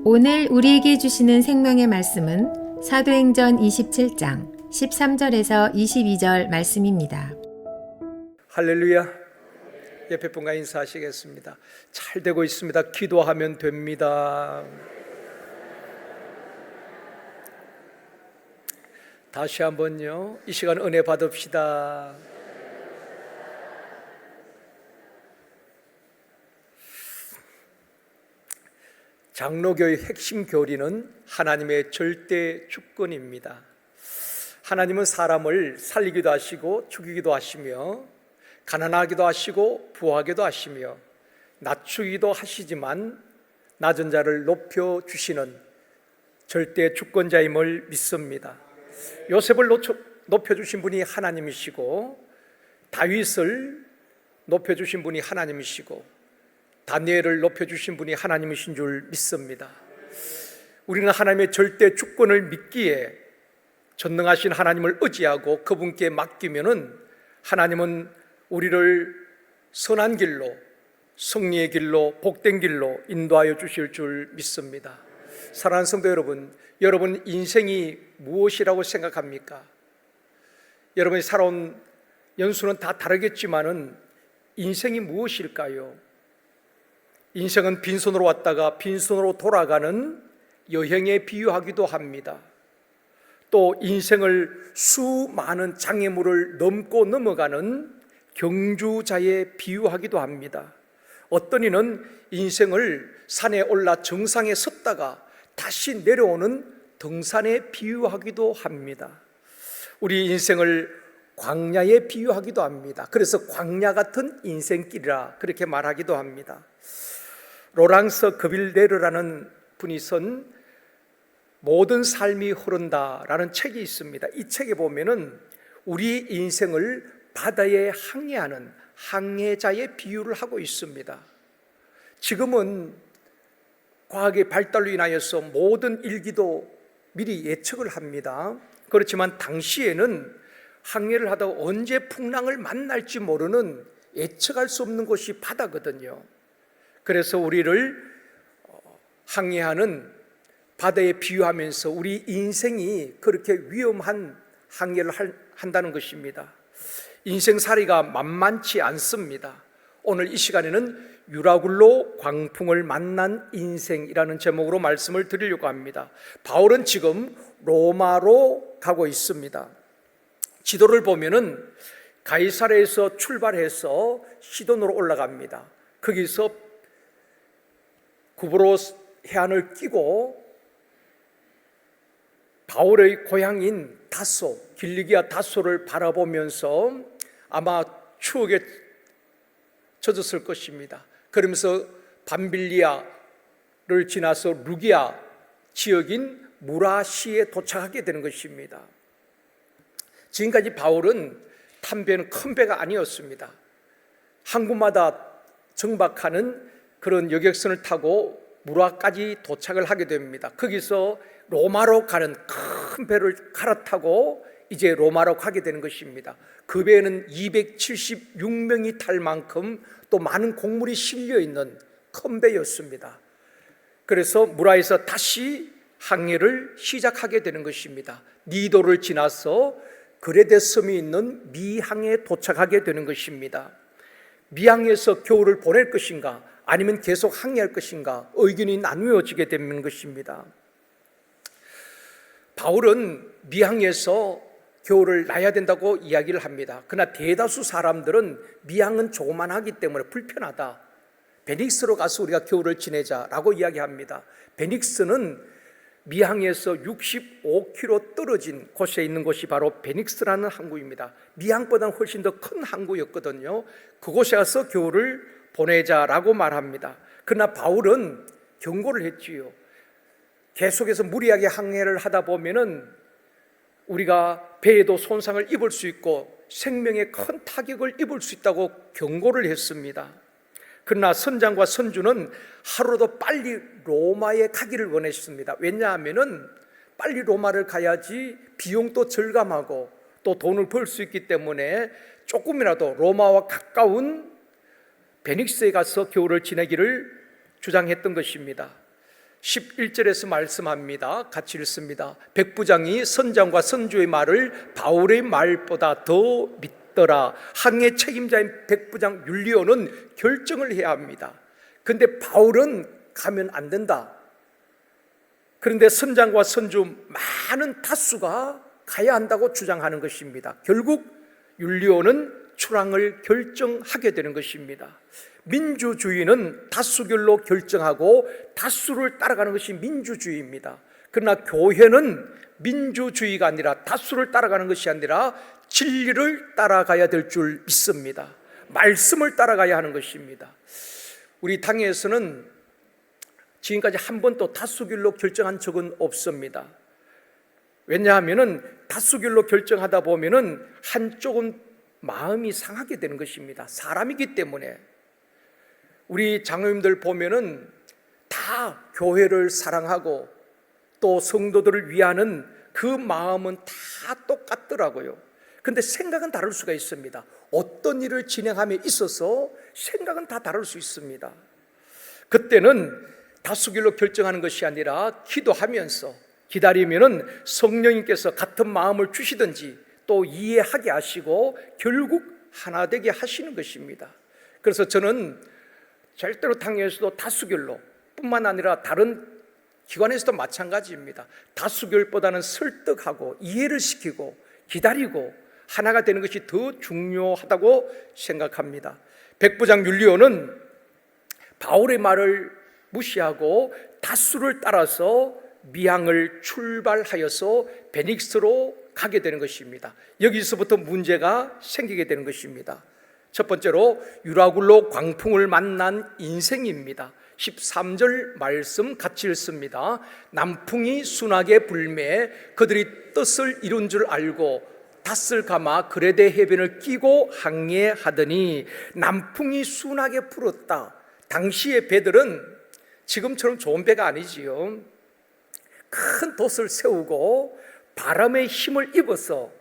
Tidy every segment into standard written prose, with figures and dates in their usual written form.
오늘 우리에게 주시는 생명의 말씀은 사도행전 27장 13절에서 22절 말씀입니다. 할렐루야. 옆에 분과 인사하시겠습니다. 잘 되고 있습니다. 기도하면 됩니다. 다시 한번요. 이 시간 은혜 받읍시다. 장로교의 핵심 교리는 하나님의 절대 주권입니다. 하나님은 사람을 살리기도 하시고 죽이기도 하시며 가난하기도 하시고 부하게도 하시며 낮추기도 하시지만 낮은 자를 높여주시는 절대 주권자임을 믿습니다. 요셉을 높여주신 분이 하나님이시고 다윗을 높여주신 분이 하나님이시고 다니엘을 높여주신 분이 하나님이신 줄 믿습니다. 우리는 하나님의 절대 주권을 믿기에 전능하신 하나님을 의지하고 그분께 맡기면은 하나님은 우리를 선한 길로, 승리의 길로, 복된 길로 인도하여 주실 줄 믿습니다. 사랑하는 성도 여러분, 여러분 인생이 무엇이라고 생각합니까? 여러분이 살아온 연수는 다 다르겠지만은 인생이 무엇일까요? 인생은 빈손으로 왔다가 빈손으로 돌아가는 여행에 비유하기도 합니다. 또 인생을 수많은 장애물을 넘고 넘어가는 경주자에 비유하기도 합니다. 어떤 이는 인생을 산에 올라 정상에 섰다가 다시 내려오는 등산에 비유하기도 합니다. 우리 인생을 광야에 비유하기도 합니다. 그래서 광야 같은 인생길이라 그렇게 말하기도 합니다. 로랑스 그빌데르라는 분이 쓴 모든 삶이 흐른다라는 책이 있습니다. 이 책에 보면은 우리 인생을 바다에 항해하는 항해자의 비유를 하고 있습니다. 지금은 과학의 발달로 인하여서 모든 일기도 미리 예측을 합니다. 그렇지만 당시에는 항해를 하다가 언제 풍랑을 만날지 모르는 예측할 수 없는 곳이 바다거든요. 그래서 우리를 항해하는 바다에 비유하면서 우리 인생이 그렇게 위험한 항해를 한다는 것입니다. 인생살이가 만만치 않습니다. 오늘 이 시간에는 유라굴로 광풍을 만난 인생이라는 제목으로 말씀을 드리려고 합니다. 바울은 지금 로마로 가고 있습니다. 지도를 보면은 가이사랴에서 출발해서 시돈으로 올라갑니다. 거기서 구브로스 해안을 끼고 바울의 고향인 다소, 길리기아 다소를 바라보면서 아마 추억에 젖었을 것입니다. 그러면서 밤빌리아를 지나서 루기아 지역인 무라시에 도착하게 되는 것입니다. 지금까지 바울은 탐배는 큰 배가 아니었습니다. 항구마다 정박하는 그런 여객선을 타고 무라까지 도착을 하게 됩니다. 거기서 로마로 가는 큰 배를 갈아타고 이제 로마로 가게 되는 것입니다. 그 배에는 276명이 탈 만큼 또 많은 곡물이 실려 있는 큰 배였습니다. 그래서 무라에서 다시 항해를 시작하게 되는 것입니다. 니도를 지나서 그레데 섬이 있는 미항에 도착하게 되는 것입니다. 미항에서 겨울을 보낼 것인가 아니면 계속 항해할 것인가 의견이 나누어지게 되는 것입니다. 바울은 미항에서 겨울을 나야 된다고 이야기를 합니다. 그러나 대다수 사람들은 미항은 조그만하기 때문에 불편하다. 베닉스로 가서 우리가 겨울을 지내자라고 이야기합니다. 베닉스는 미항에서 65km 떨어진 곳에 있는 곳이 바로 베닉스라는 항구입니다. 미항보다는 훨씬 더 큰 항구였거든요. 그곳에 가서 겨울을 보내자라고 말합니다. 그러나 바울은 경고를 했지요. 계속해서 무리하게 항해를 하다 보면은 우리가 배에도 손상을 입을 수 있고 생명에 큰 타격을 입을 수 있다고 경고를 했습니다. 그러나 선장과 선주는 하루라도 빨리 로마에 가기를 원했습니다. 왜냐하면은 빨리 로마를 가야지 비용도 절감하고 또 돈을 벌 수 있기 때문에 조금이라도 로마와 가까운 베닉스에 가서 겨울을 지내기를 주장했던 것입니다. 11절에서 말씀합니다. 같이 읽습니다. 백부장이 선장과 선주의 말을 바울의 말보다 더 믿더라. 항해 책임자인 백부장 율리오는 결정을 해야 합니다. 그런데 바울은 가면 안 된다. 그런데 선장과 선주 많은 다수가 가야 한다고 주장하는 것입니다. 결국 율리오는 출항을 결정하게 되는 것입니다. 민주주의는 다수결로 결정하고 다수를 따라가는 것이 민주주의입니다. 그러나 교회는 민주주의가 아니라 다수를 따라가는 것이 아니라 진리를 따라가야 될 줄 믿습니다. 말씀을 따라가야 하는 것입니다. 우리 당에서는 지금까지 한 번도 다수결로 결정한 적은 없습니다. 왜냐하면 다수결로 결정하다 보면 한쪽은 마음이 상하게 되는 것입니다. 사람이기 때문에. 우리 장로님들 보면은 다 교회를 사랑하고 또 성도들을 위하는 그 마음은 다 똑같더라고요. 근데 생각은 다를 수가 있습니다. 어떤 일을 진행함에 있어서 생각은 다 다를 수 있습니다. 그때는 다수결로 결정하는 것이 아니라 기도하면서 기다리면은 성령님께서 같은 마음을 주시든지 또 이해하게 하시고 결국 하나 되게 하시는 것입니다. 그래서 저는 절대로 당에서도 다수결로 뿐만 아니라 다른 기관에서도 마찬가지입니다. 다수결보다는 설득하고 이해를 시키고 기다리고 하나가 되는 것이 더 중요하다고 생각합니다. 백부장 율리오는 바울의 말을 무시하고 다수를 따라서 미항을 출발하여서 베닉스로 가게 되는 것입니다. 여기서부터 문제가 생기게 되는 것입니다. 첫 번째로 유라굴로 광풍을 만난 인생입니다. 13절 말씀 같이 읽습니다. 남풍이 순하게 불매 그들이 뜻을 이룬 줄 알고 닷을 감아 그레데 해변을 끼고 항해하더니 남풍이 순하게 불었다. 당시의 배들은 지금처럼 좋은 배가 아니지요. 큰 돛을 세우고 바람의 힘을 입어서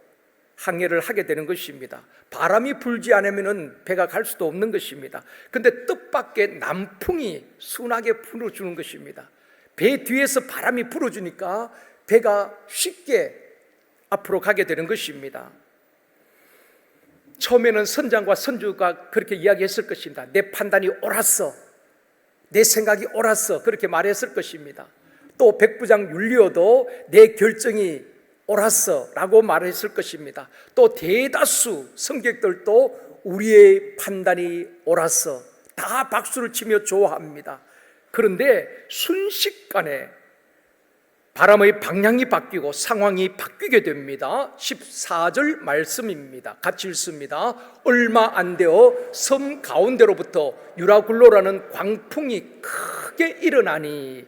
항해를 하게 되는 것입니다. 바람이 불지 않으면 배가 갈 수도 없는 것입니다. 그런데 뜻밖의 남풍이 순하게 불어주는 것입니다. 배 뒤에서 바람이 불어주니까 배가 쉽게 앞으로 가게 되는 것입니다. 처음에는 선장과 선주가 그렇게 이야기했을 것입니다. 내 판단이 옳았어, 내 생각이 옳았어, 그렇게 말했을 것입니다. 또 백부장 율리오도 내 결정이 옳았어 라고 말했을 것입니다. 또 대다수 성객들도 우리의 판단이 옳았어, 다 박수를 치며 좋아합니다. 그런데 순식간에 바람의 방향이 바뀌고 상황이 바뀌게 됩니다. 14절 말씀입니다. 같이 읽습니다. 얼마 안 되어 섬 가운데로부터 유라굴로라는 광풍이 크게 일어나니,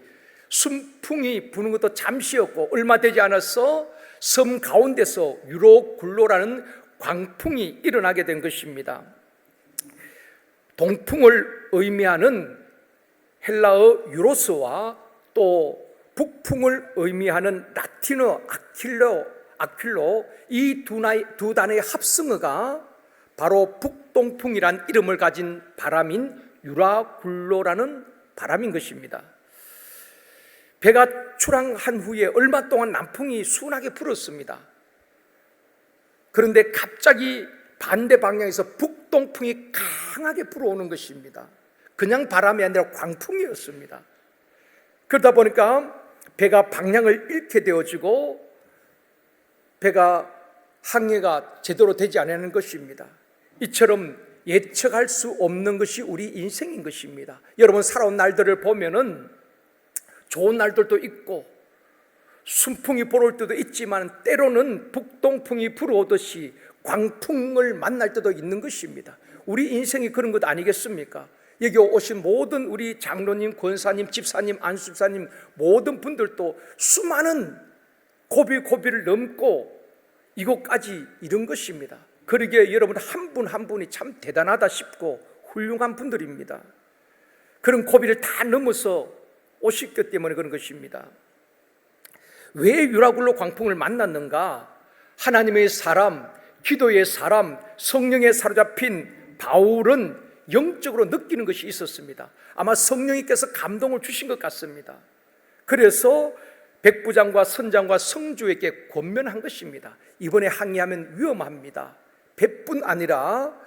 순풍이 부는 것도 잠시였고 얼마 되지 않았어 섬 가운데서 유라굴로라는 광풍이 일어나게 된 것입니다. 동풍을 의미하는 헬라어 유로스와 또 북풍을 의미하는 라틴어 아퀼로, 이 두 단어의 합성어가 바로 북동풍이란 이름을 가진 바람인 유라굴로라는 바람인 것입니다. 배가 출항한 후에 얼마 동안 남풍이 순하게 불었습니다. 그런데 갑자기 반대 방향에서 북동풍이 강하게 불어오는 것입니다. 그냥 바람이 아니라 광풍이었습니다. 그러다 보니까 배가 방향을 잃게 되어지고 배가 항해가 제대로 되지 않는 것입니다. 이처럼 예측할 수 없는 것이 우리 인생인 것입니다. 여러분 살아온 날들을 보면은 좋은 날들도 있고 순풍이 불어올 때도 있지만 때로는 북동풍이 불어오듯이 광풍을 만날 때도 있는 것입니다. 우리 인생이 그런 것 아니겠습니까? 여기 오신 모든 우리 장로님, 권사님, 집사님, 안수사님 모든 분들도 수많은 고비를 넘고 이곳까지 이른 것입니다. 그러기에 여러분 한 분 한 분이 참 대단하다 싶고 훌륭한 분들입니다. 그런 고비를 다 넘어서 오셨기 때문에 그런 것입니다. 왜 유라굴로 광풍을 만났는가? 하나님의 사람, 기도의 사람, 성령에 사로잡힌 바울은 영적으로 느끼는 것이 있었습니다. 아마 성령님께서 감동을 주신 것 같습니다. 그래서 백부장과 선장과 성주에게 권면한 것입니다. 이번에 항의하면 위험합니다. 배뿐 아니라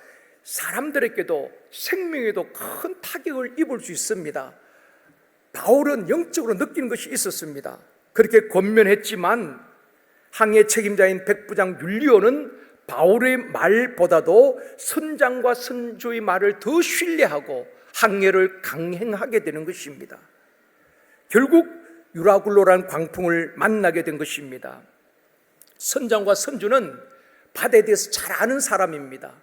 사람들에게도 생명에도 큰 타격을 입을 수 있습니다. 바울은 영적으로 느끼는 것이 있었습니다. 그렇게 권면했지만 항해 책임자인 백부장 율리오는 바울의 말보다도 선장과 선주의 말을 더 신뢰하고 항해를 강행하게 되는 것입니다. 결국 유라굴로라는 광풍을 만나게 된 것입니다. 선장과 선주는 바다에 대해서 잘 아는 사람입니다.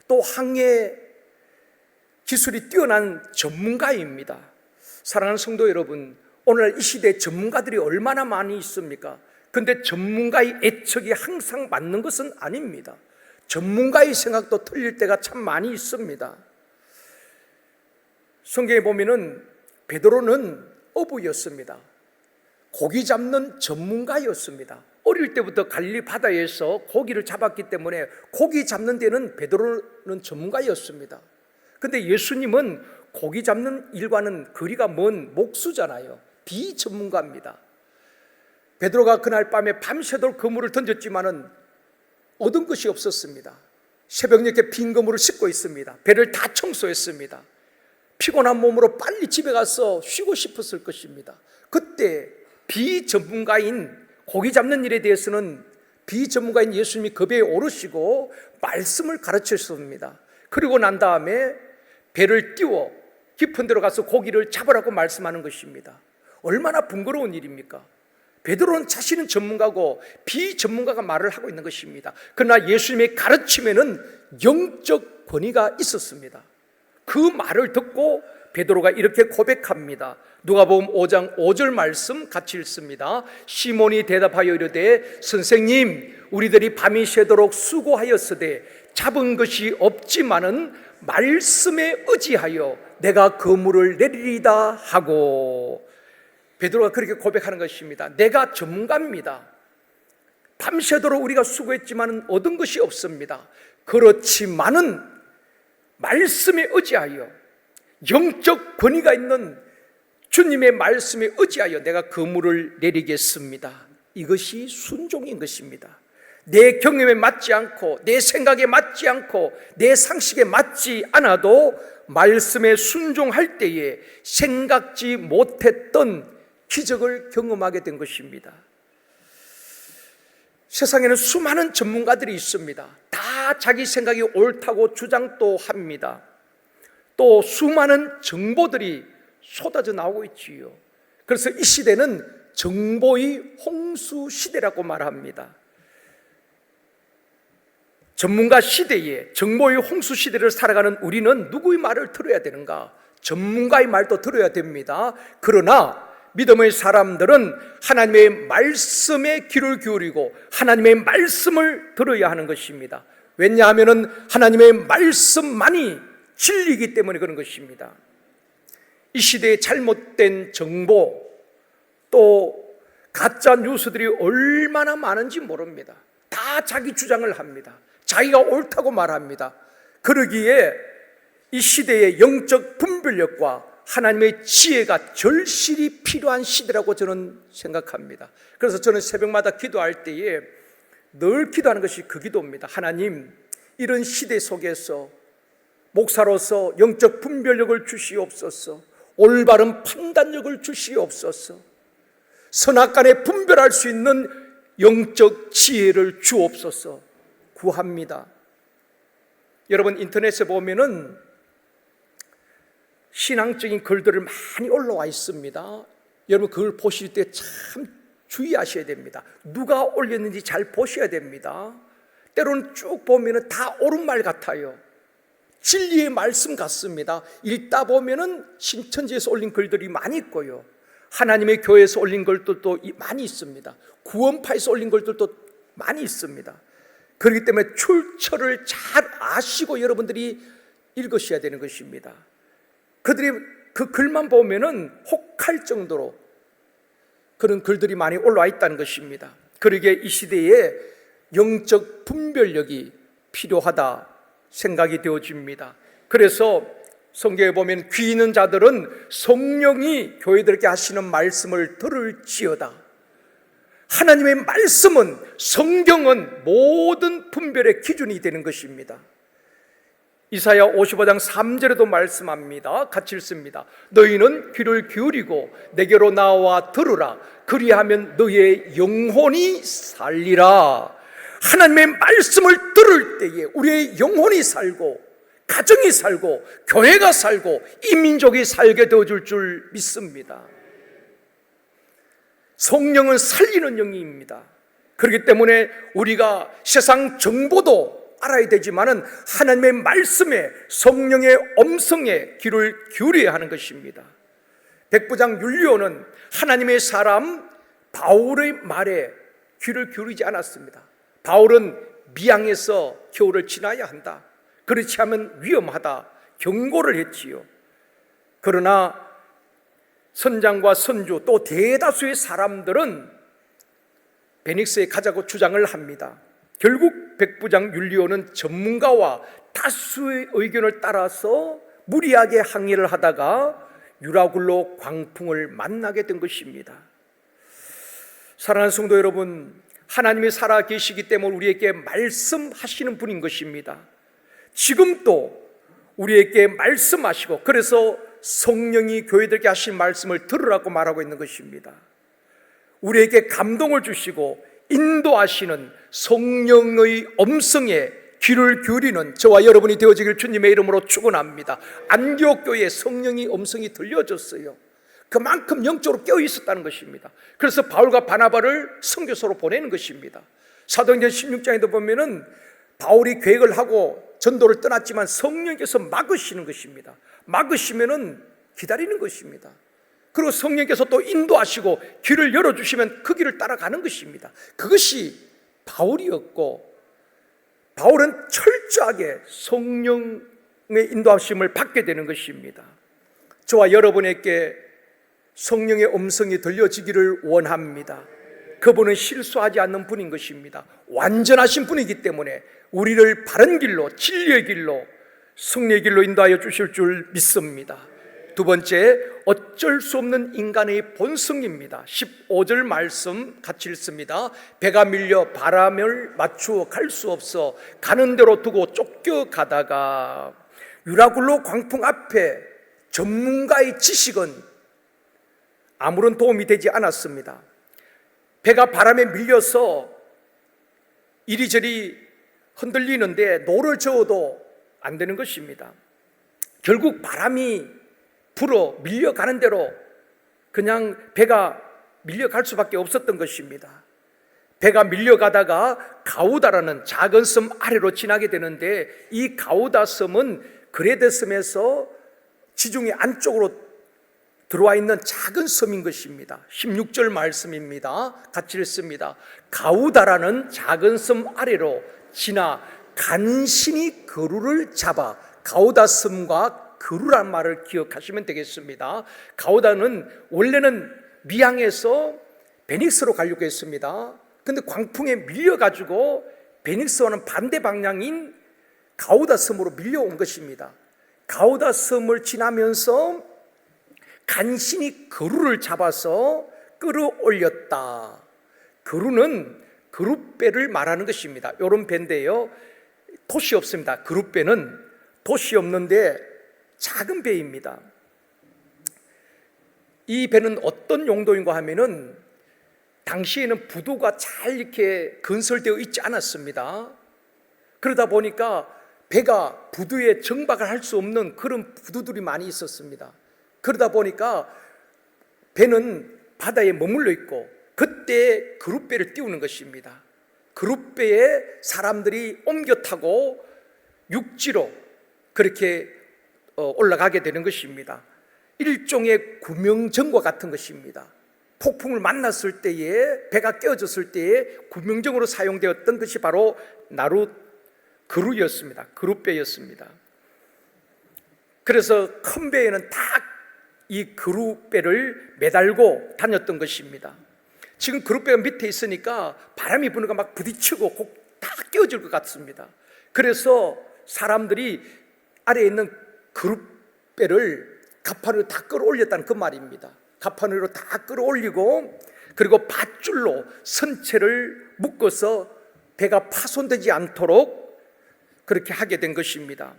또 항해 기술이 뛰어난 전문가입니다. 사랑하는 성도 여러분, 오늘날 이 시대에 전문가들이 얼마나 많이 있습니까? 근데 전문가의 애측이 항상 맞는 것은 아닙니다. 전문가의 생각도 틀릴 때가 참 많이 있습니다. 성경에 보면은 베드로는 어부였습니다. 고기 잡는 전문가였습니다. 어릴 때부터 갈릴리 바다에서 고기를 잡았기 때문에 고기 잡는 데는 베드로는 전문가였습니다. 근데 예수님은 고기 잡는 일과는 거리가 먼 목수잖아요. 비전문가입니다. 베드로가 그날 밤에 밤새도록 그물을 던졌지만은 얻은 것이 없었습니다. 새벽녘에 빈 그물을 싣고 있습니다. 배를 다 청소했습니다. 피곤한 몸으로 빨리 집에 가서 쉬고 싶었을 것입니다. 그때 비전문가인 고기 잡는 일에 대해서는 비전문가인 예수님이 그 배에 오르시고 말씀을 가르치셨습니다. 그리고 난 다음에 배를 띄워 깊은 데로 가서 고기를 잡으라고 말씀하는 것입니다. 얼마나 번거로운 일입니까? 베드로는 자신은 전문가고 비전문가가 말을 하고 있는 것입니다. 그러나 예수님의 가르침에는 영적 권위가 있었습니다. 그 말을 듣고 베드로가 이렇게 고백합니다. 누가복음 5장 5절 말씀 같이 읽습니다. 시몬이 대답하여 이르되 선생님, 우리들이 밤이 새도록 수고하였으되 잡은 것이 없지만은 말씀에 의지하여 내가 그물을 내리리다 하고, 베드로가 그렇게 고백하는 것입니다. 내가 전문가입니다. 밤새도록 우리가 수고했지만 얻은 것이 없습니다. 그렇지만은 말씀에 의지하여, 영적 권위가 있는 주님의 말씀에 의지하여 내가 그물을 내리겠습니다. 이것이 순종인 것입니다. 내 경험에 맞지 않고 내 생각에 맞지 않고 내 상식에 맞지 않아도 말씀에 순종할 때에 생각지 못했던 기적을 경험하게 된 것입니다. 세상에는 수많은 전문가들이 있습니다. 다 자기 생각이 옳다고 주장도 합니다. 또 수많은 정보들이 쏟아져 나오고 있지요. 그래서 이 시대는 정보의 홍수 시대라고 말합니다. 전문가 시대에 정보의 홍수 시대를 살아가는 우리는 누구의 말을 들어야 되는가? 전문가의 말도 들어야 됩니다. 그러나 믿음의 사람들은 하나님의 말씀에 귀를 기울이고 하나님의 말씀을 들어야 하는 것입니다. 왜냐하면 하나님의 말씀만이 진리이기 때문에 그런 것입니다. 이 시대의 잘못된 정보, 또 가짜 뉴스들이 얼마나 많은지 모릅니다. 다 자기 주장을 합니다. 자기가 옳다고 말합니다. 그러기에 이 시대의 영적 분별력과 하나님의 지혜가 절실히 필요한 시대라고 저는 생각합니다. 그래서 저는 새벽마다 기도할 때에 늘 기도하는 것이 그 기도입니다. 하나님, 이런 시대 속에서 목사로서 영적 분별력을 주시옵소서, 올바른 판단력을 주시옵소서, 선악간에 분별할 수 있는 영적 지혜를 주옵소서 구합니다. 여러분, 인터넷에 보면은 신앙적인 글들을 많이 올라와 있습니다. 여러분, 그걸 보실 때 참 주의하셔야 됩니다. 누가 올렸는지 잘 보셔야 됩니다. 때로는 쭉 보면은 다 옳은 말 같아요. 진리의 말씀 같습니다. 읽다 보면은 신천지에서 올린 글들이 많이 있고요, 하나님의 교회에서 올린 글들도 많이 있습니다. 구원파에서 올린 글들도 많이 있습니다. 그렇기 때문에 출처를 잘 아시고 여러분들이 읽으셔야 되는 것입니다. 그들이 그 글만 보면은 혹할 정도로 그런 글들이 많이 올라와 있다는 것입니다. 그러기에 이 시대에 영적 분별력이 필요하다 생각이 되어집니다. 그래서 성경에 보면 귀 있는 자들은 성령이 교회들에게 하시는 말씀을 들을지어다. 하나님의 말씀은, 성경은 모든 분별의 기준이 되는 것입니다. 이사야 55장 3절에도 말씀합니다. 같이 읽습니다. 너희는 귀를 기울이고 내게로 나와 들으라. 그리하면 너희의 영혼이 살리라. 하나님의 말씀을 들을 때에 우리의 영혼이 살고, 가정이 살고, 교회가 살고, 이 민족이 살게 되어줄 줄 믿습니다. 성령은 살리는 영입니다. 그렇기 때문에 우리가 세상 정보도 알아야 되지만은 하나님의 말씀에, 성령의 음성에 귀를 기울여야 하는 것입니다. 백부장 율리오는 하나님의 사람 바울의 말에 귀를 기울이지 않았습니다. 바울은 미항에서 겨울을 지나야 한다, 그렇지 않으면 위험하다, 경고를 했지요. 그러나 선장과 선주 또 대다수의 사람들은 베닉스에 가자고 주장을 합니다. 결국 백부장 율리오는 전문가와 다수의 의견을 따라서 무리하게 항해를 하다가 유라굴로 광풍을 만나게 된 것입니다. 사랑하는 성도 여러분, 하나님이 살아 계시기 때문에 우리에게 말씀하시는 분인 것입니다. 지금도 우리에게 말씀하시고, 그래서 성령이 교회들에게 하신 말씀을 들으라고 말하고 있는 것입니다. 우리에게 감동을 주시고 인도하시는 성령의 음성에 귀를 기울이는 저와 여러분이 되어지길 주님의 이름으로 축원합니다. 안디옥 교회에 성령의 음성이 들려졌어요. 그만큼 영적으로 깨어 있었다는 것입니다. 그래서 바울과 바나바를 선교사로 보내는 것입니다. 사도행전 16장에도 보면은 바울이 계획을 하고 전도를 떠났지만 성령께서 막으시는 것입니다. 막으시면은 기다리는 것입니다. 그리고 성령께서 또 인도하시고 길을 열어주시면 그 길을 따라가는 것입니다. 그것이 바울이었고, 바울은 철저하게 성령의 인도하심을 받게 되는 것입니다. 저와 여러분에게 성령의 음성이 들려지기를 원합니다. 그분은 실수하지 않는 분인 것입니다. 완전하신 분이기 때문에 우리를 바른 길로, 진리의 길로, 승리의 길로 인도하여 주실 줄 믿습니다. 두 번째, 어쩔 수 없는 인간의 본성입니다. 15절 말씀 같이 읽습니다. 배가 밀려 바람을 맞추어 갈 수 없어 가는 대로 두고 쫓겨가다가, 유라굴로 광풍 앞에 전문가의 지식은 아무런 도움이 되지 않았습니다. 배가 바람에 밀려서 이리저리 흔들리는데 노를 저어도 안 되는 것입니다. 결국 바람이 불어 밀려가는 대로 그냥 배가 밀려갈 수밖에 없었던 것입니다. 배가 밀려가다가 가우다라는 작은 섬 아래로 지나게 되는데, 이 가우다 섬은 그레데 섬에서 지중해 안쪽으로 들어와 있는 작은 섬인 것입니다. 16절 말씀입니다. 같이 읽습니다. 가우다라는 작은 섬 아래로 지나 간신히 그루를 잡아, 가우다 섬과 그루란 말을 기억하시면 되겠습니다. 가우다는 원래는 미항에서 베닉스로 가려고 했습니다. 근데 광풍에 밀려가지고 베닉스와는 반대 방향인 가우다 섬으로 밀려온 것입니다. 가우다 섬을 지나면서 간신히 그루를 잡아서 끌어올렸다. 그루는 그룻배를 말하는 것입니다. 이런 배인데요, 돛이 없습니다. 그룻배는 돛이 없는데 작은 배입니다. 이 배는 어떤 용도인가 하면은, 당시에는 부두가 잘 이렇게 건설되어 있지 않았습니다. 그러다 보니까 배가 부두에 정박을 할 수 없는 그런 부두들이 많이 있었습니다. 그러다 보니까 배는 바다에 머물러 있고, 그때 그룻배를 띄우는 것입니다. 그룻배에 사람들이 옮겨 타고 육지로 그렇게 올라가게 되는 것입니다. 일종의 구명정과 같은 것입니다. 폭풍을 만났을 때에, 배가 깨어졌을 때에 구명정으로 사용되었던 것이 바로 나룻 그루였습니다. 그룻배였습니다. 그래서 큰 배에는 다 이 그룻배를 매달고 다녔던 것입니다. 지금 그룻배가 밑에 있으니까 바람이 부니까 막 부딪히고 꼭 다 깨어질 것 같습니다. 그래서 사람들이 아래에 있는 그룹배를 갑판 위로 다 끌어올렸다는 그 말입니다. 갑판 위로 다 끌어올리고 그리고 밧줄로 선체를 묶어서 배가 파손되지 않도록 그렇게 하게 된 것입니다.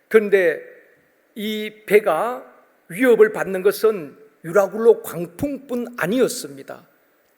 그런데 이 배가 위협을 받는 것은 유라굴로 광풍뿐 아니었습니다.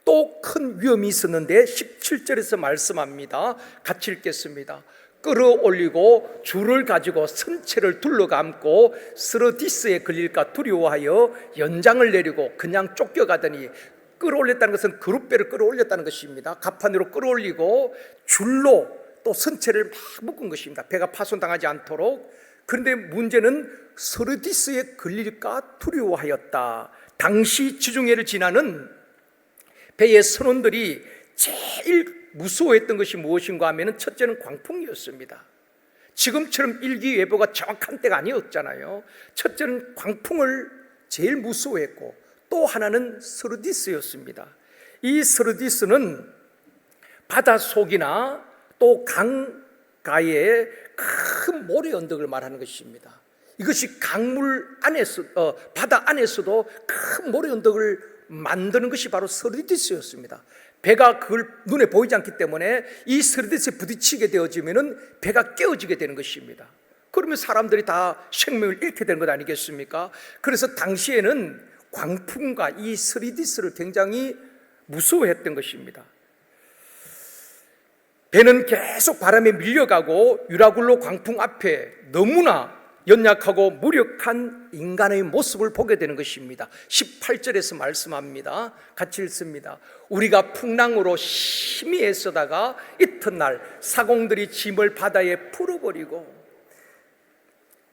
또 큰 위험이 있었는데 17절에서 말씀합니다. 같이 읽겠습니다. 끌어올리고 줄을 가지고 선체를 둘러감고 스르디스에 걸릴까 두려워하여 연장을 내리고 그냥 쫓겨가더니, 끌어올렸다는 것은 그룹배를 끌어올렸다는 것입니다. 갑판 위로 끌어올리고 줄로 또 선체를 막 묶은 것입니다. 배가 파손당하지 않도록. 그런데 문제는 스르디스에 걸릴까 두려워하였다. 당시 지중해를 지나는 배의 선원들이 제일 무서워했던 것이 무엇인가 하면 첫째는 광풍이었습니다. 지금처럼 일기예보가 정확한 때가 아니었잖아요. 첫째는 광풍을 제일 무서워했고 또 하나는 스르디스였습니다. 이 스르디스는 바닷속이나 또 강가에 큰 모래 언덕을 말하는 것입니다. 이것이 강물 안에서 바다 안에서도 큰 모래 언덕을 만드는 것이 바로 스르디스였습니다. 배가 그걸 눈에 보이지 않기 때문에 이 스르디스에 부딪히게 되어지면 배가 깨어지게 되는 것입니다. 그러면 사람들이 다 생명을 잃게 되는 것 아니겠습니까? 그래서 당시에는 광풍과 이 스르디스를 굉장히 무서워했던 것입니다. 배는 계속 바람에 밀려가고 유라굴로 광풍 앞에 너무나 연약하고 무력한 인간의 모습을 보게 되는 것입니다. 18절에서 말씀합니다. 같이 읽습니다. 우리가 풍랑으로 심히 애쓰다가 이튿날 사공들이 짐을 바다에 풀어버리고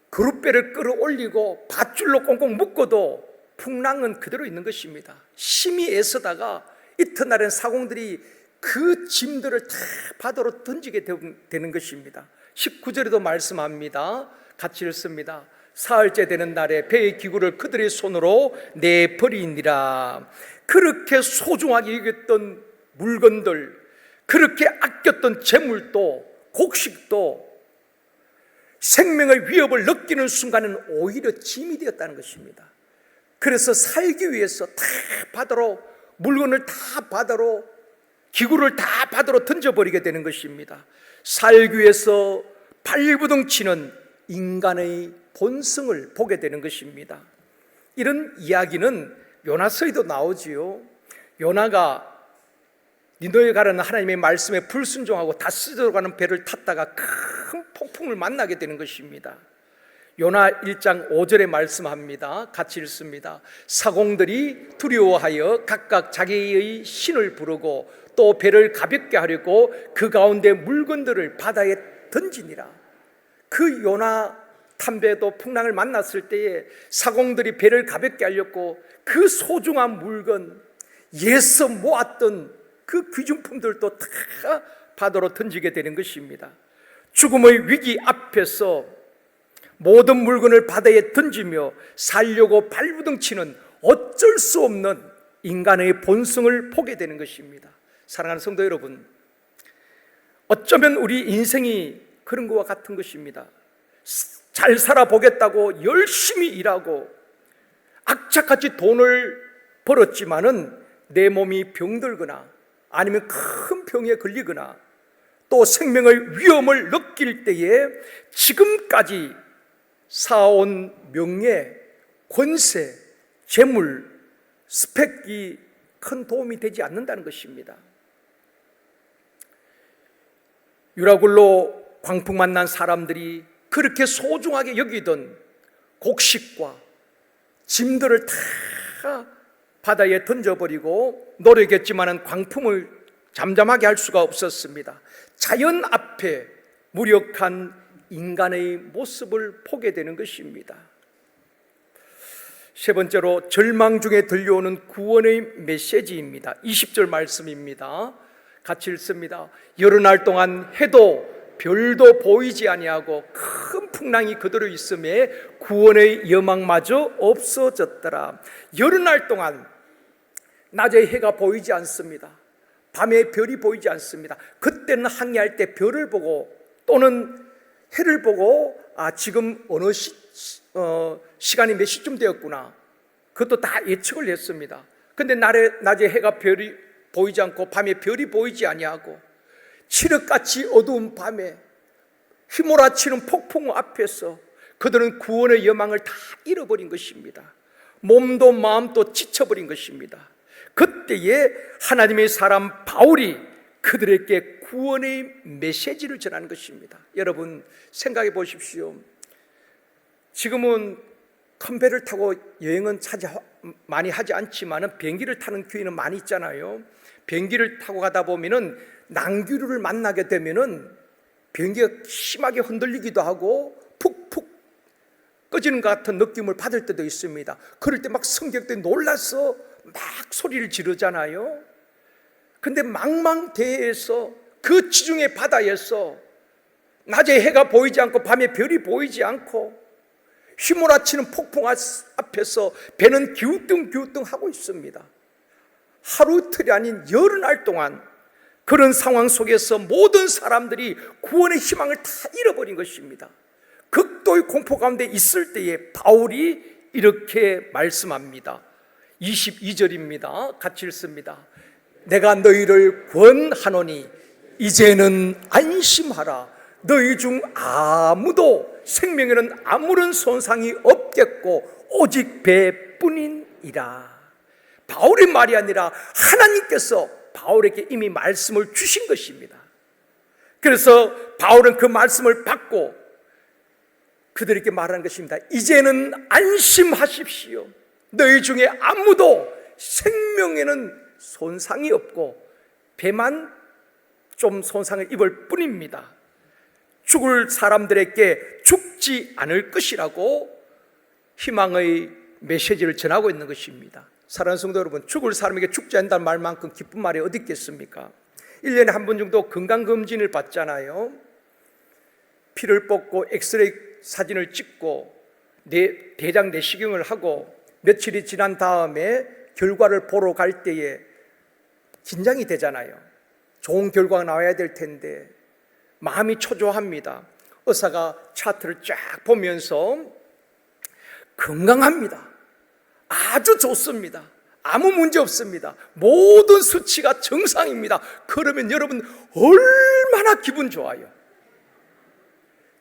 그룹배를 끌어올리고 밧줄로 꽁꽁 묶어도 풍랑은 그대로 있는 것입니다. 심히 애쓰다가 이튿날엔 사공들이 그 짐들을 다 바다로 던지게 되는 것입니다. 19절에도 말씀합니다. 같이 읽습니다. 사흘째 되는 날에 배의 기구를 그들의 손으로 내버리니라. 그렇게 소중하게 여겼던 물건들, 그렇게 아꼈던 재물도 곡식도 생명의 위협을 느끼는 순간은 오히려 짐이 되었다는 것입니다. 그래서 살기 위해서 다 바다로, 물건을 다 바다로, 기구를 다 바다로 던져버리게 되는 것입니다. 살기 위해서 발부둥치는 인간의 본성을 보게 되는 것입니다. 이런 이야기는 요나서에도 나오지요. 요나가 니느웨 가라는 하나님의 말씀에 불순종하고 다시스로 가는 배를 탔다가 큰 폭풍을 만나게 되는 것입니다. 요나 1장 5절에 말씀합니다. 같이 읽습니다. 사공들이 두려워하여 각각 자기의 신을 부르고 또 배를 가볍게 하려고 그 가운데 물건들을 바다에 던지니라. 그 요나 탐배도 풍랑을 만났을 때에 사공들이 배를 가볍게 하려고 그 소중한 물건, 예서 모았던 그 귀중품들도 다 바다로 던지게 되는 것입니다. 죽음의 위기 앞에서 모든 물건을 바다에 던지며 살려고 발부둥치는 어쩔 수 없는 인간의 본성을 보게 되는 것입니다. 사랑하는 성도 여러분, 어쩌면 우리 인생이 그런 것과 같은 것입니다. 잘 살아보겠다고 열심히 일하고 악착같이 돈을 벌었지만은 내 몸이 병들거나 아니면 큰 병에 걸리거나 또 생명의 위험을 느낄 때에 지금까지 쌓아온 명예, 권세, 재물, 스펙이 큰 도움이 되지 않는다는 것입니다. 유라굴로 광풍 만난 사람들이 그렇게 소중하게 여기던 곡식과 짐들을 다 바다에 던져버리고 노력했지만 광풍을 잠잠하게 할 수가 없었습니다. 자연 앞에 무력한 인간의 모습을 보게 되는 것입니다. 세 번째로 절망 중에 들려오는 구원의 메시지입니다. 20절 말씀입니다. 같이 읽습니다. 여러 날 동안 해도 별도 보이지 아니하고 큰 풍랑이 그대로 있음에 구원의 여망마저 없어졌더라. 여러 날 동안 낮에 해가 보이지 않습니다. 밤에 별이 보이지 않습니다. 그때는 항해할 때 별을 보고 또는 해를 보고 지금 어느 시간이 몇 시쯤 되었구나. 그것도 다 예측을 했습니다. 근데 낮에 해가 별이 보이지 않고 밤에 별이 보이지 아니하고 칠흑같이 어두운 밤에 휘몰아치는 폭풍 앞에서 그들은 구원의 여망을 다 잃어버린 것입니다. 몸도 마음도 지쳐버린 것입니다. 그때에 하나님의 사람 바울이 그들에게 구원의 메시지를 전하는 것입니다. 여러분 생각해 보십시오. 지금은 큰 배를 타고 여행은 많이 하지 않지만 비행기를 타는 기회는 많이 있잖아요. 비행기를 타고 가다 보면은 낭규류를 만나게 되면은 비행기가 심하게 흔들리기도 하고 푹푹 꺼지는 것 같은 느낌을 받을 때도 있습니다. 그럴 때 막 승객들이 놀라서 막 소리를 지르잖아요. 근데 망망대해에서 그 지중해 바다에서 낮에 해가 보이지 않고 밤에 별이 보이지 않고 휘몰아치는 폭풍 앞에서 배는 기우뚱기우뚱 하고 있습니다. 하루 이틀이 아닌 여러 날 동안 그런 상황 속에서 모든 사람들이 구원의 희망을 다 잃어버린 것입니다. 극도의 공포 가운데 있을 때에 바울이 이렇게 말씀합니다. 22절입니다. 같이 읽습니다. 내가 너희를 권하노니 이제는 안심하라. 너희 중 아무도 생명에는 아무런 손상이 없겠고 오직 배뿐이니라. 바울의 말이 아니라 하나님께서 바울에게 이미 말씀을 주신 것입니다. 그래서 바울은 그 말씀을 받고 그들에게 말하는 것입니다. 이제는 안심하십시오. 너희 중에 아무도 생명에는 손상이 없고 배만 좀 손상을 입을 뿐입니다. 죽을 사람들에게 죽지 않을 것이라고 희망의 메시지를 전하고 있는 것입니다. 사랑하는 성도 여러분, 죽을 사람에게 죽지 않는다는 말만큼 기쁜 말이 어디 있겠습니까? 1년에 한 번 정도 건강검진을 받잖아요. 피를 뽑고 엑스레이 사진을 찍고 대장 내시경을 하고 며칠이 지난 다음에 결과를 보러 갈 때에 긴장이 되잖아요. 좋은 결과가 나와야 될 텐데 마음이 초조합니다. 의사가 차트를 쫙 보면서 건강합니다. 아주 좋습니다. 아무 문제 없습니다. 모든 수치가 정상입니다. 그러면 여러분 얼마나 기분 좋아요.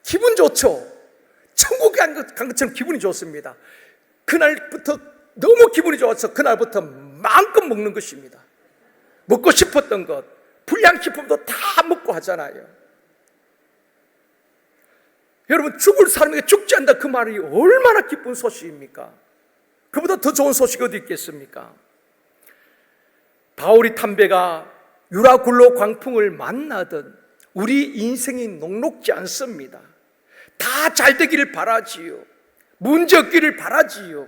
기분 좋죠. 천국에 간 것처럼 기분이 좋습니다. 그날부터 너무 기분이 좋아서 그날부터 마음껏 먹는 것입니다. 먹고 싶었던 것, 불량식품도 다 먹고 하잖아요. 여러분 죽을 사람에게 죽지 않는다 그 말이 얼마나 기쁜 소식입니까? 그보다 더 좋은 소식이 어디 있겠습니까? 바울이 탐배가 유라굴로 광풍을 만나던 우리 인생이 녹록지 않습니다. 다 잘되기를 바라지요. 문제 없기를 바라지요.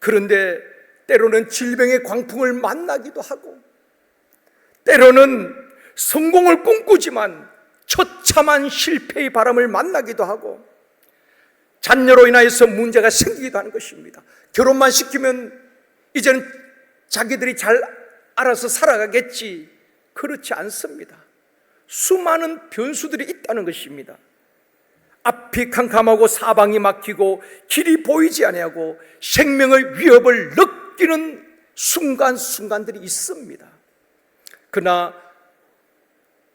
그런데 때로는 질병의 광풍을 만나기도 하고 때로는 성공을 꿈꾸지만 처참한 실패의 바람을 만나기도 하고 자녀로 인하여서 문제가 생기기도 하는 것입니다. 결혼만 시키면 이제는 자기들이 잘 알아서 살아가겠지. 그렇지 않습니다. 수많은 변수들이 있다는 것입니다. 앞이 캄캄하고 사방이 막히고 길이 보이지 아니하고 생명의 위협을 느끼는 순간순간들이 있습니다. 그러나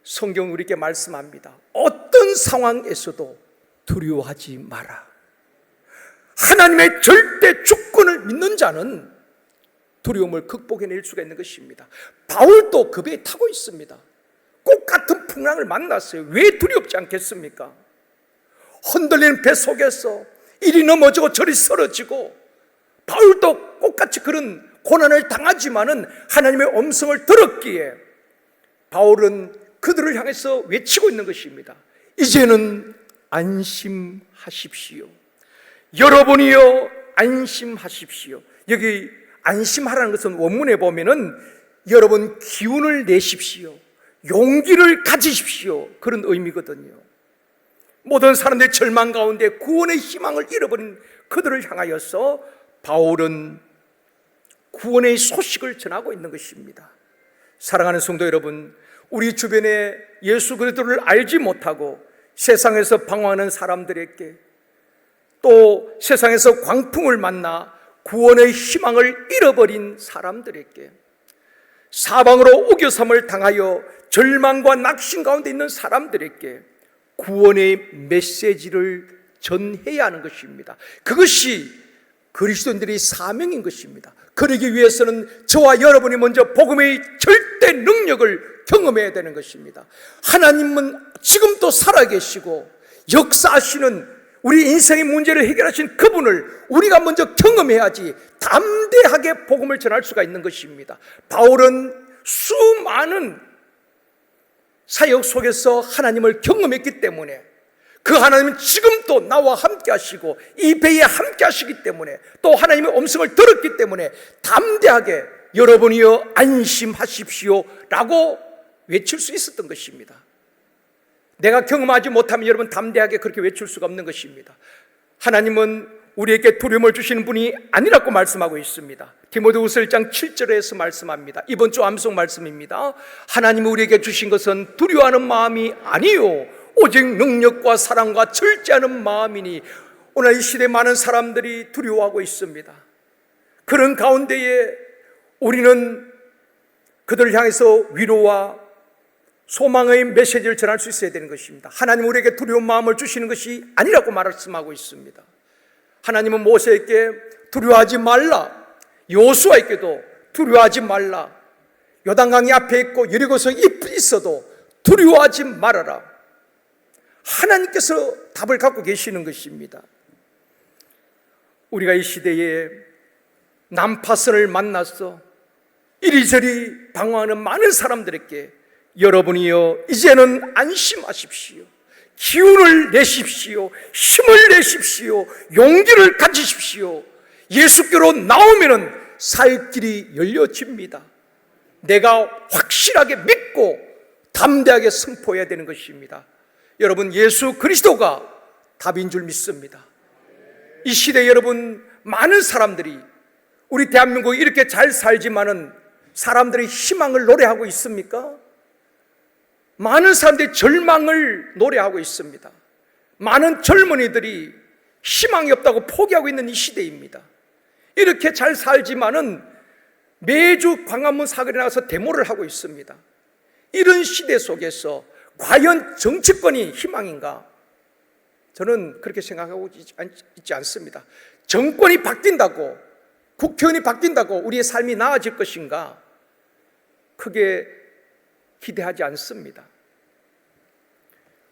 성경은 우리에게 말씀합니다. 어떤 상황에서도 두려워하지 마라. 하나님의 절대 주권을 믿는 자는 두려움을 극복해낼 수가 있는 것입니다. 바울도 그 배에 타고 있습니다. 꽃 같은 풍랑을 만났어요. 왜 두렵지 않겠습니까? 흔들리는 배 속에서 이리 넘어지고 저리 쓰러지고 바울도 꽃같이 그런 고난을 당하지만은 하나님의 음성을 들었기에 바울은 그들을 향해서 외치고 있는 것입니다. 이제는 안심하십시오. 여러분이요 안심하십시오. 여기 안심하라는 것은 원문에 보면은 여러분 기운을 내십시오. 용기를 가지십시오. 그런 의미거든요. 모든 사람들의 절망 가운데 구원의 희망을 잃어버린 그들을 향하여서 바울은 구원의 소식을 전하고 있는 것입니다. 사랑하는 성도 여러분, 우리 주변에 예수 그리스도를 알지 못하고 세상에서 방황하는 사람들에게 또 세상에서 광풍을 만나 구원의 희망을 잃어버린 사람들에게, 사방으로 우겨섬을 당하여 절망과 낙심 가운데 있는 사람들에게 구원의 메시지를 전해야 하는 것입니다. 그것이 그리스도인들의 사명인 것입니다. 그러기 위해서는 저와 여러분이 먼저 복음의 절대 능력을 경험해야 되는 것입니다. 하나님은 지금도 살아계시고 역사하시는 우리 인생의 문제를 해결하신 그분을 우리가 먼저 경험해야지 담대하게 복음을 전할 수가 있는 것입니다. 바울은 수많은 사역 속에서 하나님을 경험했기 때문에, 그 하나님은 지금도 나와 함께 하시고 이 배에 함께 하시기 때문에, 또 하나님의 음성을 들었기 때문에 담대하게 여러분이여 안심하십시오 라고 외칠 수 있었던 것입니다. 내가 경험하지 못하면 여러분 담대하게 그렇게 외칠 수가 없는 것입니다. 하나님은 우리에게 두려움을 주시는 분이 아니라고 말씀하고 있습니다. 디모데후서 1장 7절에서 말씀합니다. 이번 주 암송 말씀입니다. 하나님이 우리에게 주신 것은 두려워하는 마음이 아니요 오직 능력과 사랑과 절제하는 마음이니. 오늘 이 시대에 많은 사람들이 두려워하고 있습니다. 그런 가운데에 우리는 그들을 향해서 위로와 소망의 메시지를 전할 수 있어야 되는 것입니다. 하나님 우리에게 두려운 마음을 주시는 것이 아니라고 말씀하고 있습니다. 하나님은 모세에게 두려워하지 말라, 여호수아에게도 두려워하지 말라, 요단강이 앞에 있고 여리고성이 있어도 두려워하지 말아라. 하나님께서 답을 갖고 계시는 것입니다. 우리가 이 시대에 난파선을 만나서 이리저리 방황하는 많은 사람들에게 여러분이여 이제는 안심하십시오. 기운을 내십시오. 힘을 내십시오. 용기를 가지십시오. 예수께로 나오면은 살 길이 열려집니다. 내가 확실하게 믿고 담대하게 선포해야 되는 것입니다. 여러분, 예수 그리스도가 답인 줄 믿습니다. 이 시대에 여러분, 많은 사람들이 우리 대한민국이 이렇게 잘 살지만은 사람들이 희망을 노래하고 있습니까? 많은 사람들이 절망을 노래하고 있습니다. 많은 젊은이들이 희망이 없다고 포기하고 있는 이 시대입니다. 이렇게 잘 살지만은 매주 광화문 사거리에 나가서 데모를 하고 있습니다. 이런 시대 속에서 과연 정치권이 희망인가? 저는 그렇게 생각하고 있지 않습니다. 정권이 바뀐다고, 국회의원이 바뀐다고 우리의 삶이 나아질 것인가? 크게 기대하지 않습니다.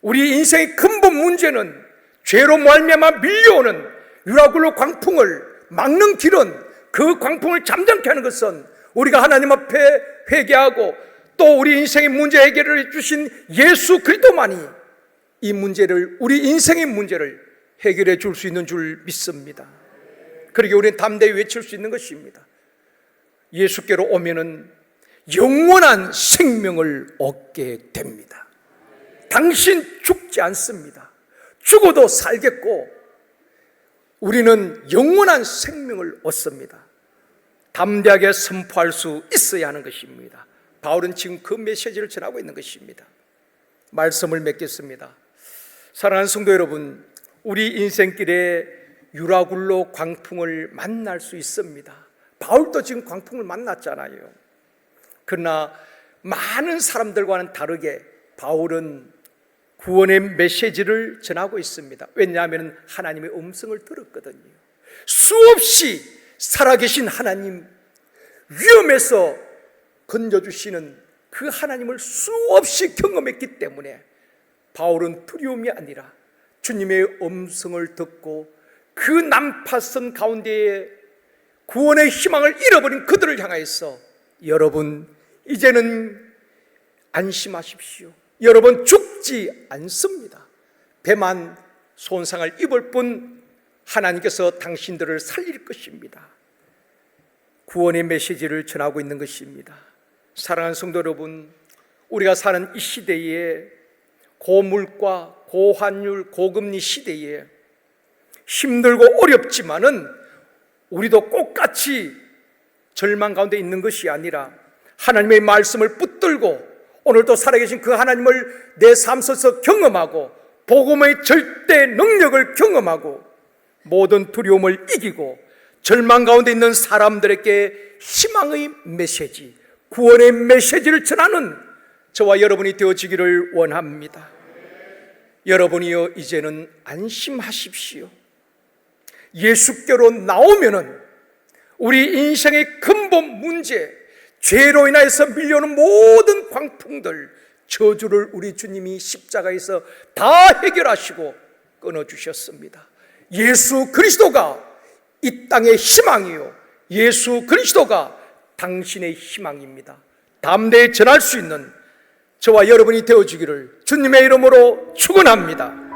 우리 인생의 근본 문제는 죄로 말미암아 밀려오는 유라굴로 광풍을 막는 길은, 그 광풍을 잠잠케 하는 것은 우리가 하나님 앞에 회개하고 또 우리 인생의 문제 해결을 해주신 예수 그리스도만이 이 문제를, 우리 인생의 문제를 해결해 줄 수 있는 줄 믿습니다. 그러기에 우리는 담대히 외칠 수 있는 것입니다. 예수께로 오면은 영원한 생명을 얻게 됩니다. 당신 죽지 않습니다. 죽어도 살겠고 우리는 영원한 생명을 얻습니다. 담대하게 선포할 수 있어야 하는 것입니다. 바울은 지금 그 메시지를 전하고 있는 것입니다. 말씀을 맺겠습니다. 사랑하는 성도 여러분, 우리 인생길에 유라굴로 광풍을 만날 수 있습니다. 바울도 지금 광풍을 만났잖아요. 그러나 많은 사람들과는 다르게 바울은 구원의 메시지를 전하고 있습니다. 왜냐하면 하나님의 음성을 들었거든요. 수없이 살아계신 하나님, 위험에서 건져주시는 그 하나님을 수없이 경험했기 때문에 바울은 두려움이 아니라 주님의 음성을 듣고 그 난파선 가운데에 구원의 희망을 잃어버린 그들을 향하여서 여러분 이제는 안심하십시오. 여러분 죽지 않습니다. 배만 손상을 입을 뿐 하나님께서 당신들을 살릴 것입니다. 구원의 메시지를 전하고 있는 것입니다. 사랑하는 성도 여러분, 우리가 사는 이 시대에 고물가, 고환율, 고금리 시대에 힘들고 어렵지만은 우리도 똑같이 절망 가운데 있는 것이 아니라 하나님의 말씀을 붙들고 오늘도 살아계신 그 하나님을 내 삶 속에서 경험하고 복음의 절대 능력을 경험하고 모든 두려움을 이기고 절망 가운데 있는 사람들에게 희망의 메시지, 구원의 메시지를 전하는 저와 여러분이 되어지기를 원합니다. 여러분이요, 이제는 안심하십시오. 예수께로 나오면은 우리 인생의 근본 문제, 죄로 인하여서 밀려오는 모든 광풍들, 저주를 우리 주님이 십자가에서 다 해결하시고 끊어주셨습니다. 예수 그리스도가 이 땅의 희망이요, 예수 그리스도가 당신의 희망입니다. 담대히 전할 수 있는 저와 여러분이 되어주기를 주님의 이름으로 축원합니다.